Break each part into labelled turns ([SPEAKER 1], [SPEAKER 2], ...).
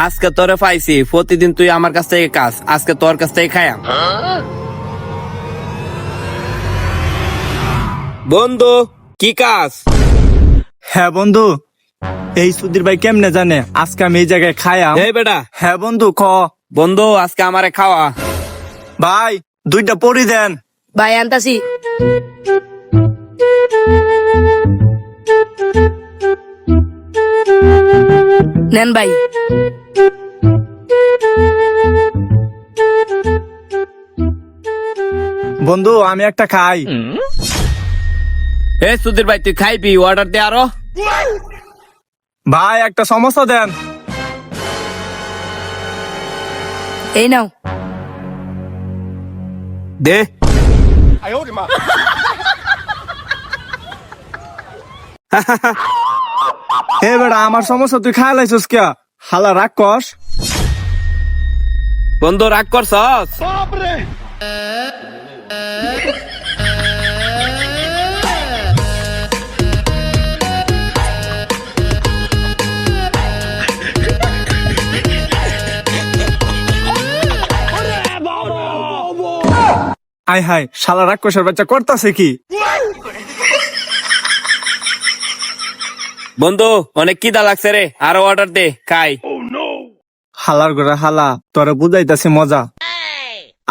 [SPEAKER 1] আজকে তোরে পাইছি, প্রতিদিন তুই আমার কাছ থেকে কাজ, আজকে তোর কাছ থেকে খায়াম। বন্ধু কি কাজ?
[SPEAKER 2] হ্যাঁ বন্ধু, এই সুধীর ভাই কেমনে জানে আজকে আমি এই জায়গায় খায়াম?
[SPEAKER 1] এই বেটা,
[SPEAKER 2] হ্যাঁ বন্ধু ক।
[SPEAKER 1] বন্ধু আজকে আমারে খাওয়া।
[SPEAKER 2] ভাই দুইটা পরি দেন।
[SPEAKER 3] ভাই আনতাছি। নেন ভাই।
[SPEAKER 2] বন্ধু আমি একটা খাই।
[SPEAKER 1] এ সুধীর ভাই তুই খাইবি, অর্ডার দে আরো।
[SPEAKER 2] ভাই একটা সমস্যা দেন।
[SPEAKER 3] এই নাও।
[SPEAKER 1] দে।
[SPEAKER 2] হে বেটা আমার সমস্যা তুই খাই লাইছিস কে? হালা রাগ কস।
[SPEAKER 1] বন্ধু রাগ করছস?
[SPEAKER 2] আয় হায় শালা রাগ কষার বাচ্চা করতাছে কি?
[SPEAKER 1] বন্ধু অনেক খিদা লাগছে রে, আরো অর্ডার দে খাই।
[SPEAKER 2] হালার ঘরে হালা তোরে বুঝাইতাছি মজা।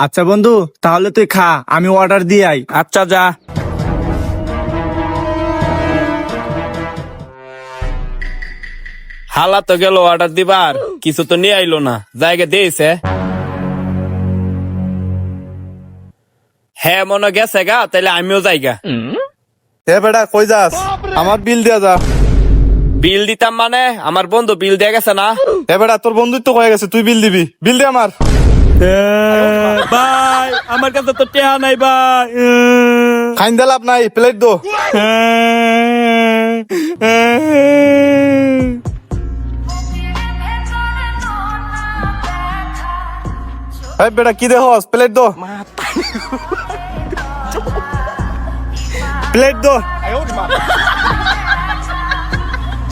[SPEAKER 2] আচ্ছা বন্ধু তাহলে তুই খা, আমি অর্ডার দিয়ে আই।
[SPEAKER 1] আচ্ছা যা। হালা তো গেল অর্ডার দিবার, কিছু তো নিয়ে আইলো না, জায়গা দিয়েছে। হ্যাঁ মনে গেছে গা, তাইলে আমিও যাইগা।
[SPEAKER 4] এ বেটা কই যাস? আমার বিল দিয়া যা।
[SPEAKER 1] বিল দিতাম মানে? আমার বন্ধু বিল দিয়ে গেছে না।
[SPEAKER 4] এ বেটা তোর বন্ধুত্ব হয়ে গেছে, তুই বিল দিবি। বিল দে আমার।
[SPEAKER 1] ভাই আমার কাছে তো টেহা নাই ভাই।
[SPEAKER 4] খাইন দে লাভ নাই, প্লেট দো। এই বেটা কি দেখোস? প্লেট দো। প্লেট দো।